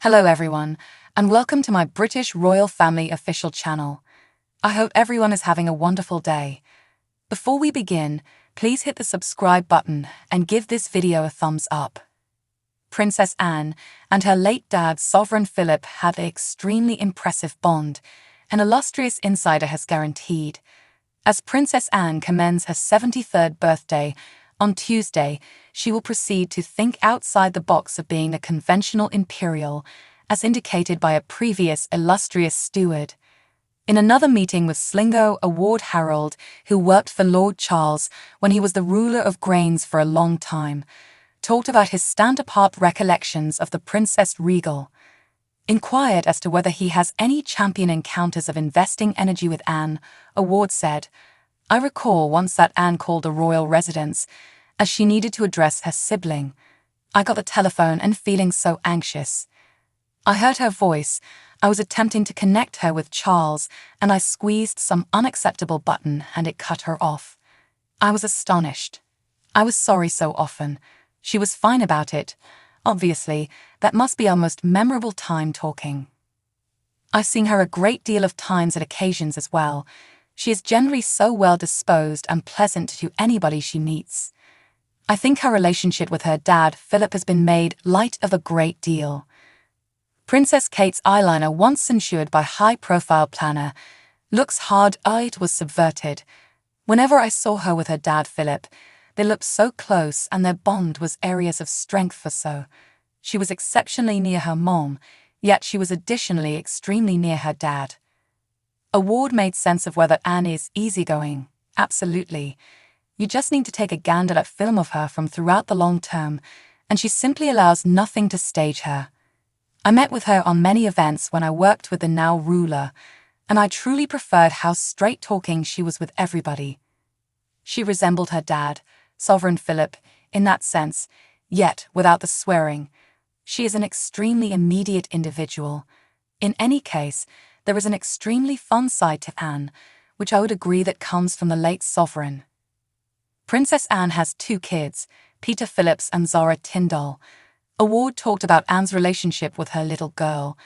Hello everyone, and welcome to my British Royal Family official channel. I hope everyone is having a wonderful day. Before we begin, please hit the subscribe button and give this video a thumbs up. Princess Anne and her late dad Sovereign Philip had an extremely impressive bond, an illustrious insider has guaranteed. As Princess Anne commends her 73rd birthday, on Tuesday, she will proceed to think outside the box of being a conventional imperial, as indicated by a previous illustrious steward. In another meeting with Slingo Award Harold, who worked for Lord Charles when he was the ruler of Grange for a long time, talked about his stand-apart recollections of the Princess Regal. Inquired as to whether he has any champion encounters of investing energy with Anne, Award said, "I recall once that Anne called a royal residence, as she needed to address her sibling. I got the telephone and feeling so anxious. I heard her voice, I was attempting to connect her with Charles, and I squeezed some unacceptable button and it cut her off. I was astonished. I was sorry so often. She was fine about it. Obviously, that must be our most memorable time talking. I've seen her a great deal of times at occasions as well. She is generally so well disposed and pleasant to anybody she meets. I think her relationship with her dad, Philip, has been made light of a great deal. Princess Kate's eyeliner, once censured by high-profile planner, looks hard-eyed, was subverted. Whenever I saw her with her dad, Philip, they looked so close and their bond was areas of strength for so. She was exceptionally near her mom, yet she was additionally extremely near her dad. Award made sense of whether Anne is easygoing. Absolutely. You just need to take a gander at film of her from throughout the long term, and she simply allows nothing to stage her. I met with her on many events when I worked with the now ruler, and I truly preferred how straight-talking she was with everybody. She resembled her dad, Sovereign Philip, in that sense, yet without the swearing. She is an extremely immediate individual. In any case, there is an extremely fun side to Anne, which I would agree that comes from the late sovereign. Princess Anne has 2 kids, Peter Phillips and Zara Tyndall. Award talked about Anne's relationship with her little girl.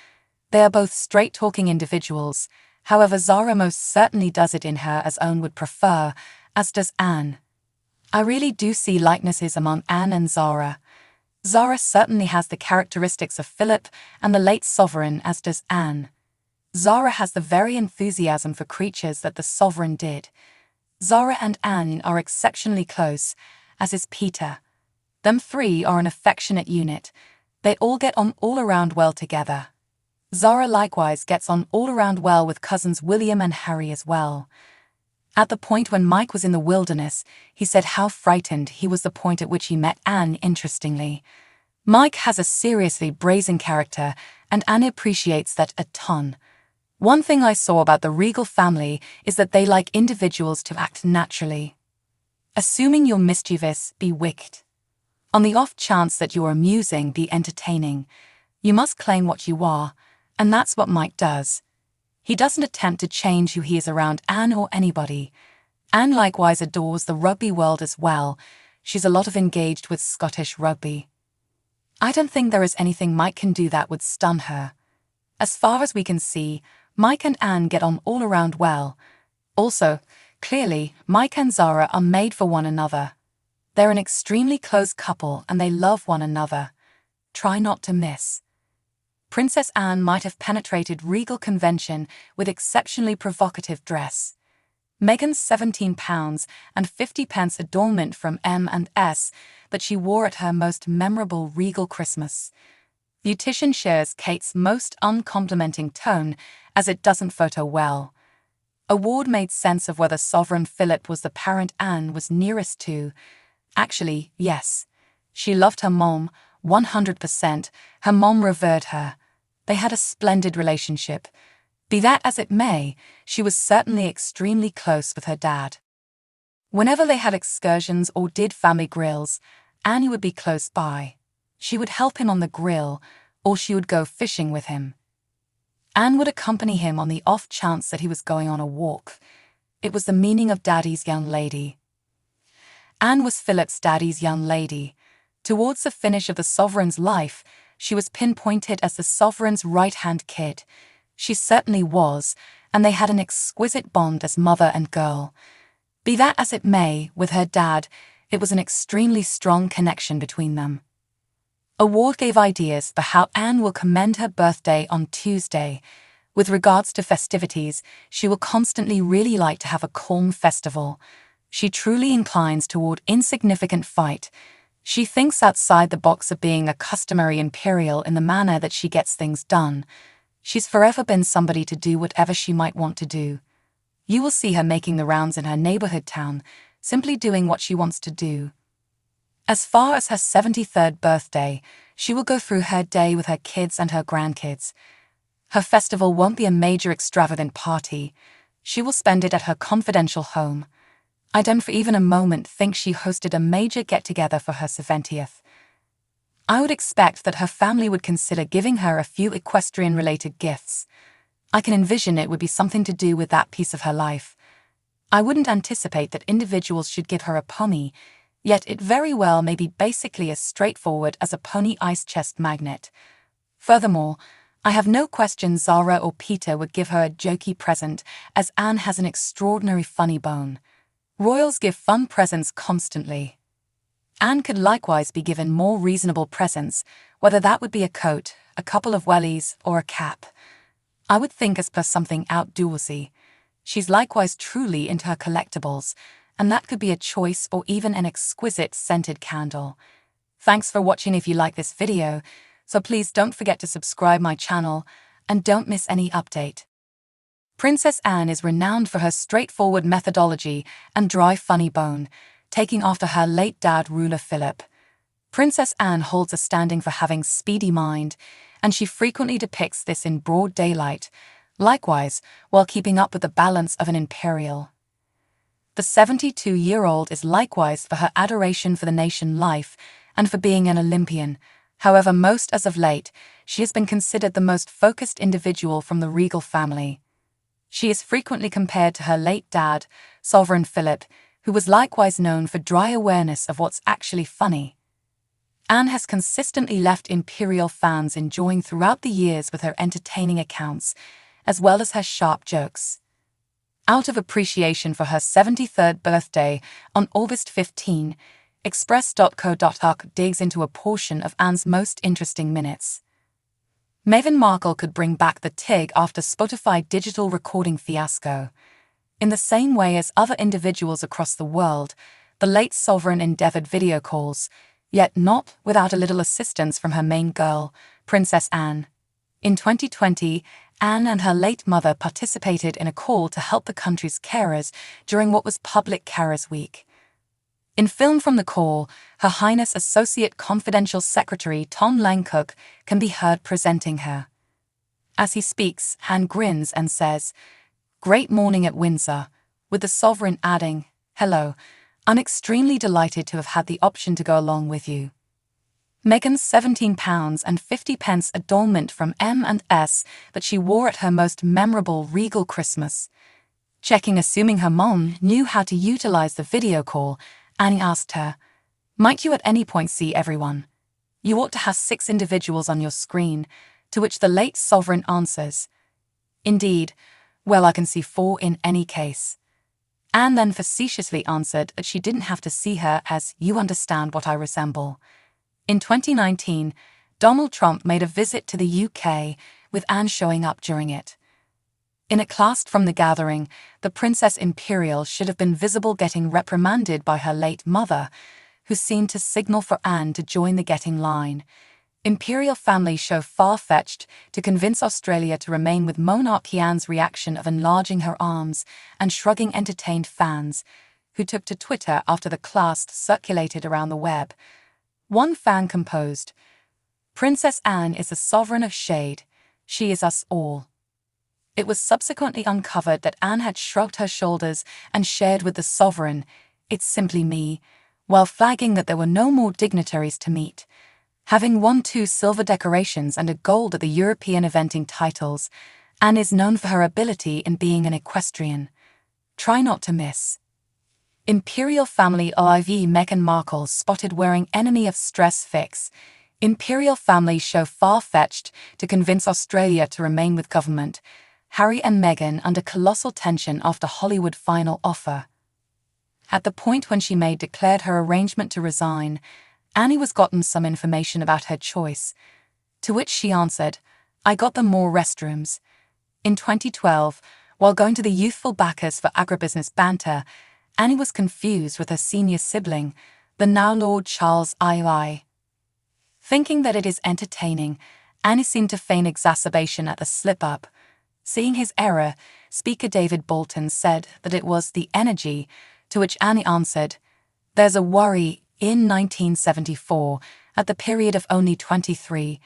They are both straight-talking individuals, however Zara most certainly does it in her as own would prefer, as does Anne. I really do see likenesses among Anne and Zara. Zara certainly has the characteristics of Philip and the late sovereign, as does Anne. Zara has the very enthusiasm for creatures that the sovereign did. Zara and Anne are exceptionally close, as is Peter. Them 3 are an affectionate unit. They all get on all around well together. Zara likewise gets on all around well with cousins William and Harry as well. At the point when Mike was in the wilderness, he said how frightened he was, the point at which he met Anne. Interestingly, Mike has a seriously brazen character, and Anne appreciates that a ton. One thing I saw about the Regal family is that they like individuals to act naturally. Assuming you're mischievous, be wicked. On the off chance that you're amusing, be entertaining. You must claim what you are, and that's what Mike does. He doesn't attempt to change who he is around Anne or anybody. Anne likewise adores the rugby world as well. She's a lot of engaged with Scottish rugby. I don't think there is anything Mike can do that would stun her. As far as we can see, Mike and Anne get on all around well. Also, clearly, Mike and Zara are made for one another. They're an extremely close couple and they love one another. Try not to miss. Princess Anne might have penetrated regal convention with exceptionally provocative dress. Meghan's £17.50 adornment from M&S that she wore at her most memorable regal Christmas. Beautician shares Kate's most uncomplimenting tone, as it doesn't photo well. Award made sense of whether Sovereign Philip was the parent Anne was nearest to. Actually, yes. She loved her mom, 100%. Her mom revered her. They had a splendid relationship. Be that as it may, she was certainly extremely close with her dad. Whenever they had excursions or did family grills, Annie would be close by. She would help him on the grill, or she would go fishing with him. Anne would accompany him on the off chance that he was going on a walk. It was the meaning of Daddy's young lady. Anne was Philip's daddy's young lady. Towards the finish of the sovereign's life, she was pinpointed as the sovereign's right-hand kid. She certainly was, and they had an exquisite bond as mother and girl. Be that as it may, with her dad, it was an extremely strong connection between them. Award gave ideas for how Anne will commend her birthday on Tuesday. With regards to festivities, she will constantly really like to have a calm festival. She truly inclines toward insignificant fight. She thinks outside the box of being a customary imperial in the manner that she gets things done. She's forever been somebody to do whatever she might want to do. You will see her making the rounds in her neighborhood town, simply doing what she wants to do. As far as her 73rd birthday, she will go through her day with her kids and her grandkids. Her festival won't be a major extravagant party. She will spend it at her confidential home. I don't for even a moment think she hosted a major get-together for her 70th. I would expect that her family would consider giving her a few equestrian-related gifts. I can envision it would be something to do with that piece of her life. I wouldn't anticipate that individuals should give her a pony, yet it very well may be basically as straightforward as a pony ice chest magnet. Furthermore, I have no question Zara or Peter would give her a jokey present, as Anne has an extraordinary funny bone. Royals give fun presents constantly. Anne could likewise be given more reasonable presents, whether that would be a coat, a couple of wellies, or a cap. I would think as per something outdoorsy. She's likewise truly into her collectibles, and that could be a choice or even an exquisite scented candle. Thanks for watching. If you like this video, so please don't forget to subscribe my channel and don't miss any update. Princess Anne is renowned for her straightforward methodology and dry funny bone, taking after her late dad ruler Philip. Princess Anne holds a standing for having speedy mind, and she frequently depicts this in broad daylight, likewise while keeping up with the balance of an imperial. The 72-year-old is likewise for her adoration for the nation life and for being an Olympian. However, most as of late, she has been considered the most focused individual from the regal family. She is frequently compared to her late dad, Sovereign Philip, who was likewise known for dry awareness of what's actually funny. Anne has consistently left imperial fans enjoying throughout the years with her entertaining accounts, as well as her sharp jokes. Out of appreciation for her 73rd birthday on August 15, Express.co.uk digs into a portion of Anne's most interesting minutes. Meghan Markle could bring back the TIG after Spotify digital recording fiasco. In the same way as other individuals across the world, the late sovereign endeavored video calls, yet not without a little assistance from her main girl, Princess Anne. In 2020, Anne and her late mother participated in a call to help the country's carers during what was Public Carers Week. In film from the call, Her Highness Associate Confidential Secretary Tom Langcook can be heard presenting her. As he speaks, Anne grins and says, "Great morning at Windsor," with the sovereign adding, "Hello, I'm extremely delighted to have had the option to go along with you." Meghan's £17.50 adornment from M&S that she wore at her most memorable regal Christmas. Checking assuming her mom knew how to utilize the video call, Annie asked her, "Might you at any point see everyone? You ought to have 6 individuals on your screen," to which the late sovereign answers, "Indeed, well, I can see 4 in any case." Anne then facetiously answered that she didn't have to see her as "you understand what I resemble." In 2019, Donald Trump made a visit to the UK, with Anne showing up during it. In a class from the gathering, the Princess Imperial should have been visible getting reprimanded by her late mother, who seemed to signal for Anne to join the getting line. Imperial family show far-fetched to convince Australia to remain with monarchy. Anne's reaction of enlarging her arms and shrugging entertained fans, who took to Twitter after the class circulated around the web. One fan composed, "Princess Anne is the sovereign of shade. She is us all." It was subsequently uncovered that Anne had shrugged her shoulders and shared with the sovereign, "It's simply me," while flagging that there were no more dignitaries to meet. Having won 2 silver decorations and a gold at the European eventing titles, Anne is known for her ability in being an equestrian. Try not to miss. Imperial family OIV Meghan Markle spotted wearing Enemy of Stress Fix. Imperial families show far-fetched to convince Australia to remain with government. Harry and Meghan under colossal tension after Hollywood final offer. At the point when she May declared her arrangement to resign, Annie was gotten some information about her choice, to which she answered, "I got them more restrooms." In 2012, while going to the youthful Bacchus for agribusiness banter, Annie was confused with her senior sibling, the now Lord Charles II. Thinking that it is entertaining, Annie seemed to feign exacerbation at the slip-up. Seeing his error, Speaker David Bolton said that it was the energy, to which Annie answered, "There's a worry." In 1974, at the period of only 23,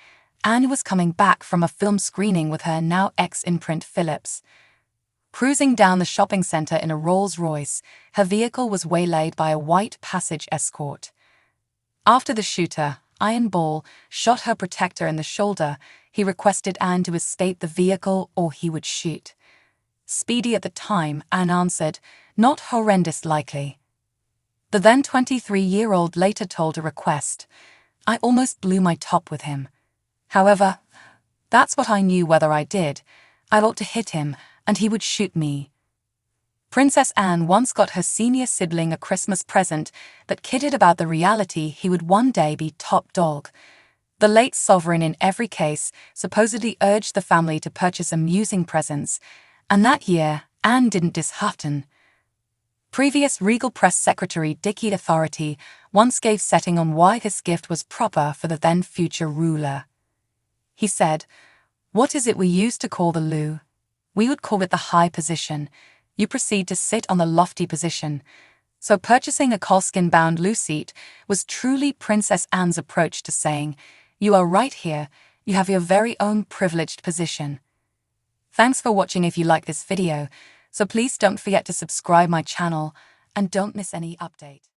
Annie was coming back from a film screening with her now ex-imprint Phillips. Cruising down the shopping centre in a Rolls-Royce, her vehicle was waylaid by a white Passage escort. After the shooter, Ian Ball, shot her protector in the shoulder, he requested Anne to escape the vehicle or he would shoot. Speedy at the time, Anne answered, "Not horrendous likely." The then 23-year-old later told a request, "I almost blew my top with him. However, that's what I knew whether I did. I ought to hit him, and he would shoot me." Princess Anne once got her senior sibling a Christmas present that kidded about the reality he would one day be top dog. The late sovereign in every case supposedly urged the family to purchase amusing presents, and that year, Anne didn't dishearten. Previous Regal Press Secretary Dickie Authority once gave setting on why this gift was proper for the then-future ruler. He said, "What is it we used to call the loo? We would call it the high position. You proceed to sit on the lofty position." So purchasing a Colskin-bound loo seat was truly Princess Anne's approach to saying, "You are right here, you have your very own privileged position." Thanks for watching. If you like this video, so please don't forget to subscribe my channel and don't miss any update.